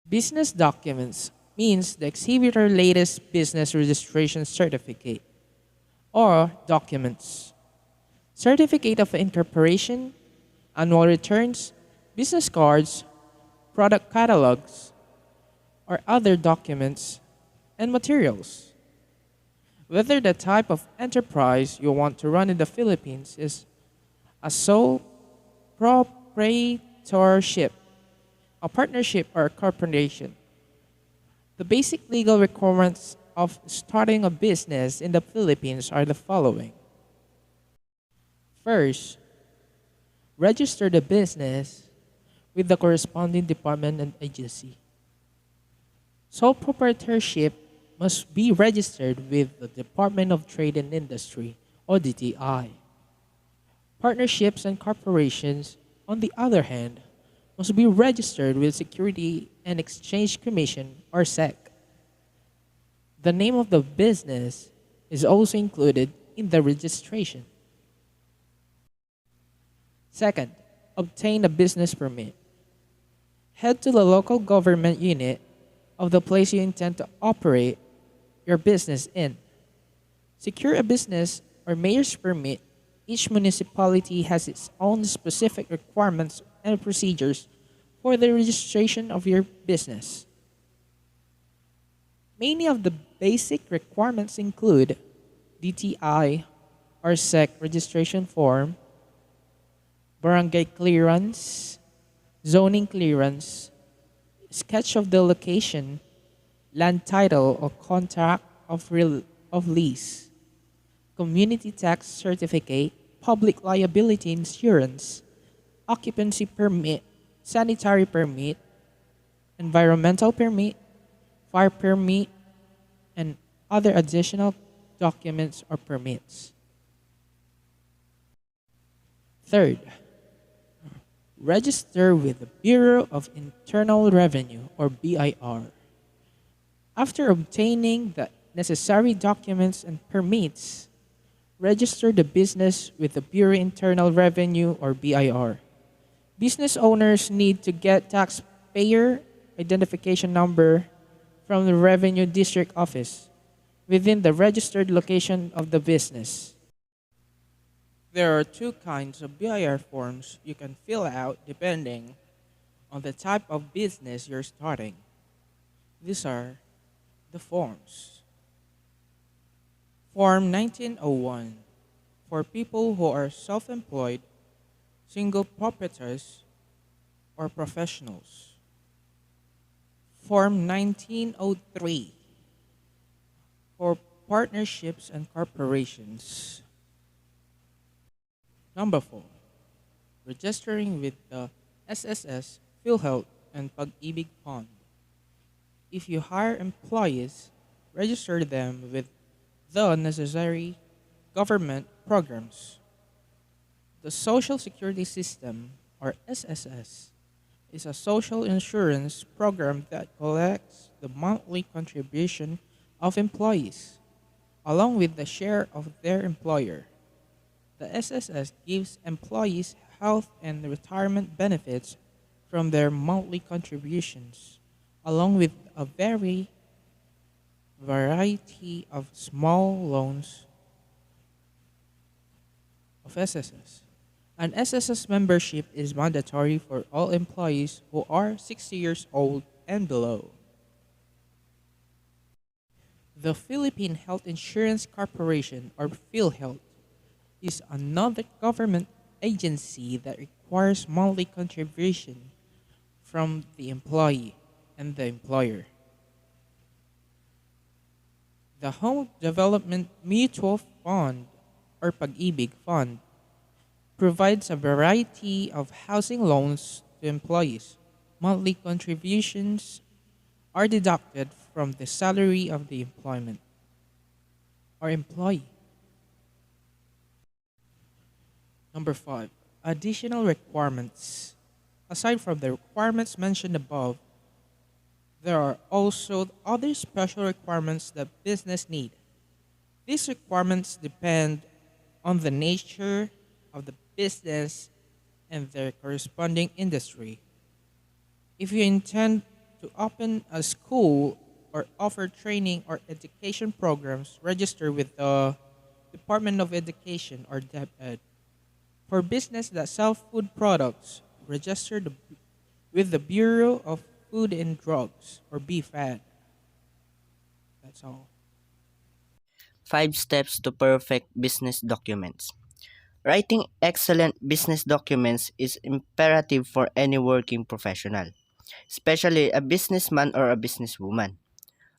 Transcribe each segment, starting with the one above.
Business documents means the exhibitor latest business registration certificate or documents, certificate of incorporation, annual returns, business cards, product catalogs, or other documents and materials. Whether the type of enterprise you want to run in the Philippines is a sole proprietorship, a partnership, or a corporation, the basic legal requirements of starting a business in the Philippines are the following. First, register the business with the corresponding department and agency. Sole proprietorship must be registered with the Department of Trade and Industry or DTI. Partnerships and corporations, on the other hand, must be registered with Security and Exchange Commission or SEC. The name of the business is also included in the registration. Second, obtain a business permit. Head to the local government unit of the place you intend to operate your business in. Secure a business or mayor's permit. Each municipality has its own specific requirements and procedures for the registration of your business. Many of the basic requirements include DTI or SEC registration form, barangay clearance, zoning clearance, sketch of the location, land title or contract of lease, community tax certificate, public liability insurance, occupancy permit, sanitary permit, environmental permit, fire permit, and other additional documents or permits. Third, register with the Bureau of Internal Revenue or BIR. After obtaining the necessary documents and permits, register the business with the Bureau of Internal Revenue or BIR. Business owners need to get taxpayer identification number from the Revenue District Office within the registered location of the business. There are two kinds of BIR forms you can fill out depending on the type of business you're starting. These are the forms. Form 1901 for people who are self employed, single proprietors, or professionals. Form 1903 for partnerships and corporations. Number 4. Registering with the SSS, PhilHealth, and Pag-ibig Fund. If you hire employees, register them with the necessary government programs. The Social Security System, or SSS, is a social insurance program that collects the monthly contribution of employees, along with the share of their employer. The SSS gives employees health and retirement benefits from their monthly contributions, along with a variety of small loans of SSS. An SSS membership is mandatory for all employees who are 60 years old and below. The Philippine Health Insurance Corporation, or PhilHealth, is another government agency that requires monthly contribution from the employee and the employer. The Home Development Mutual Fund, or Pag-ibig Fund, provides a variety of housing loans to employees. Monthly contributions are deducted from the salary of the employment or employee. Number 5. Additional requirements. Aside from the requirements mentioned above, there are also other special requirements that business need. These requirements depend on the nature of the business and their corresponding industry. If you intend to To open a school or offer training or education programs, register with the Department of Education or DepEd. For business that sell food products, register with the Bureau of Food and Drugs or BFAD. That's all. 5 steps to perfect business documents. Writing excellent business documents is imperative for any working professional, especially a businessman or a businesswoman.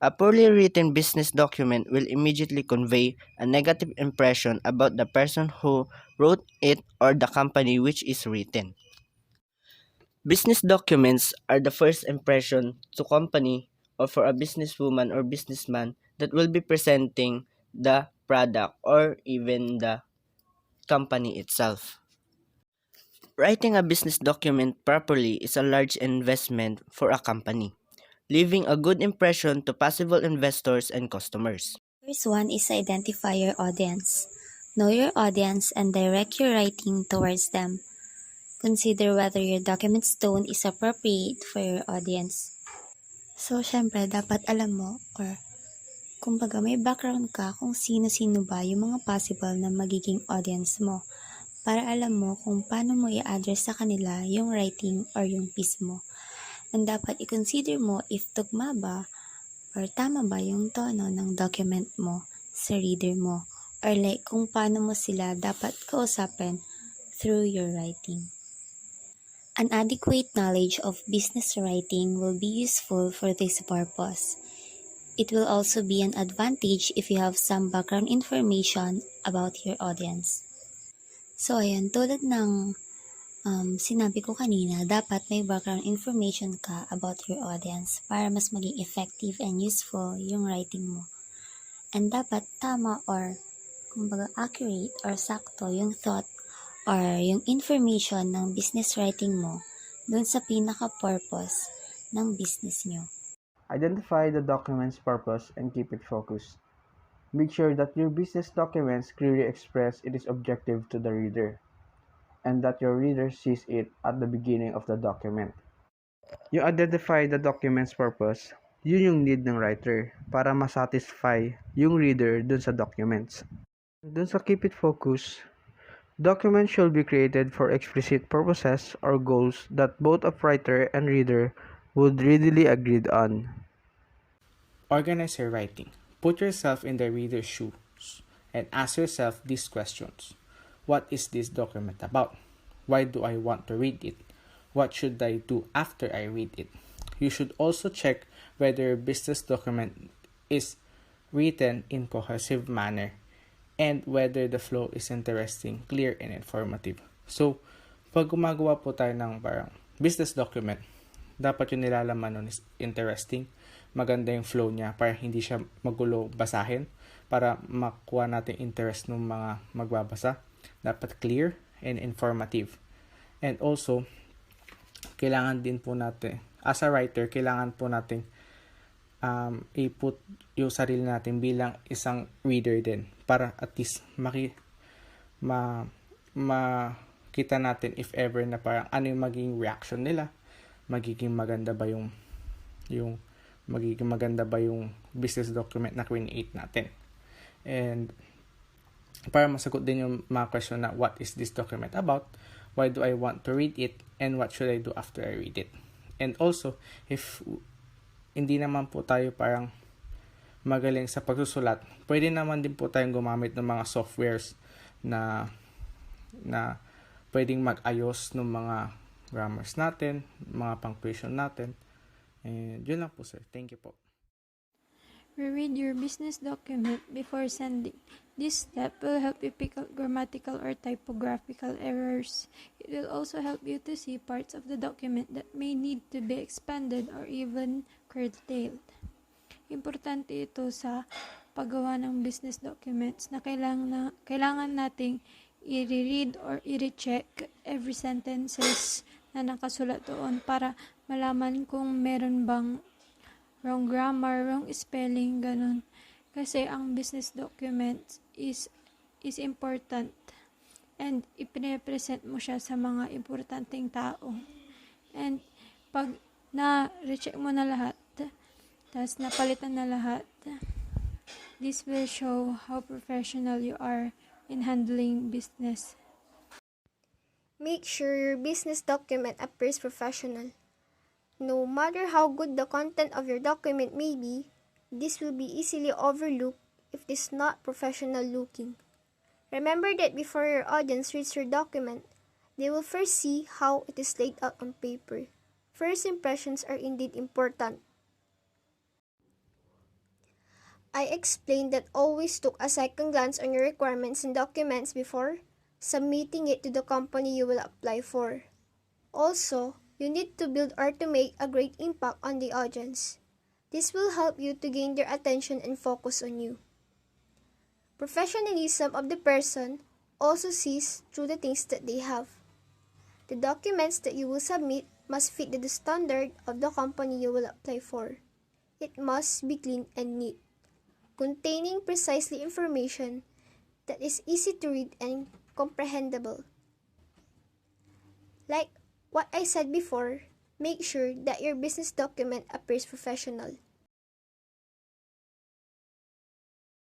A poorly written business document will immediately convey a negative impression about the person who wrote it or the company which is written. Business documents are the first impression to company or for a businesswoman or businessman that will be presenting the product or even the company itself. Writing a business document properly is a large investment for a company, leaving a good impression to possible investors and customers. First one is identify your audience. Know your audience and direct your writing towards them. Consider whether your document's tone is appropriate for your audience. So, syempre, dapat alam mo or kumbaga may background ka kung sino-sino ba yung mga possible na magiging audience mo para alam mo kung paano mo i-address sa kanila yung writing or yung piece mo. And dapat i-consider mo if tugma ba or tama ba yung tono ng document mo sa reader mo or like kung paano mo sila dapat kausapin through your writing. An adequate knowledge of business writing will be useful for this purpose. It will also be an advantage if you have some background information about your audience. So ayan, tulad ng sinabi ko kanina, dapat may background information ka about your audience para mas maging effective and useful yung writing mo. And dapat tama or kumbaga accurate or sakto yung thought or yung information ng business writing mo dun sa pinaka-purpose ng business nyo. Identify the document's purpose and keep it focused. Make sure that your business documents clearly express its objective to the reader, and that your reader sees it at the beginning of the document. You identify the document's purpose, yun yung need ng writer para masatisfy yung reader dun sa documents. Dun sa keep it focused, documents should be created for explicit purposes or goals that both of writer and reader would readily agreed on. Organize your writing. Put yourself in the reader's shoes and ask yourself these questions. What is this document about? Why do I want to read it? What should I do after I read it? You should also check whether your business document is written in cohesive manner and whether the flow is interesting, clear, and informative. So, pag gumagawa po tayo ng parang business document, dapat yung nilalaman nun is interesting, maganda yung flow niya para hindi siya magulo basahin, para makuha natin interest ng mga magbabasa. Dapat clear and informative. And also, kailangan din po natin, as a writer, kailangan po natin i-put yung sarili natin bilang isang reader din para at least makita natin if ever na parang ano yung magiging reaction nila, magiging maganda ba yung business document na create natin. And para masagot din yung mga question na what is this document about, why do I want to read it, and what should I do after I read it. And also, if hindi naman po tayo parang magaling sa pagsusulat, pwede naman din po tayong gumamit ng mga softwares na pwedeng mag-ayos ng mga grammars natin, mga punctuation natin. And yun lang po, sir. Thank you po. Reread your business document before sending. This step will help you pick out grammatical or typographical errors. It will also help you to see parts of the document that may need to be expanded or even curtailed. Importante ito sa paggawa ng business documents na kailangan nating i-read or i-recheck every sentences na nakasulat doon para malaman kung meron bang wrong grammar, wrong spelling, ganun. Kasi ang business document is important and ipine-present mo siya sa mga importanteng tao. And pag na recheck mo na lahat, tas napalitan na lahat. This will show how professional you are in handling business. Make sure your business document appears professional. No matter how good the content of your document may be, this will be easily overlooked if it is not professional looking. Remember that before your audience reads your document, they will first see how it is laid out on paper. First impressions are indeed important. I explained that always took a second glance on your requirements and documents before submitting it to the company you will apply for. Also, you need to build or to make a great impact on the audience. This will help you to gain their attention and focus on you. Professionalism of the person also sees through the things that they have. The documents that you will submit must fit the standard of the company you will apply for. It must be clean and neat, containing precisely information that is easy to read and comprehensible. Like what I said before, make sure that your business document appears professional.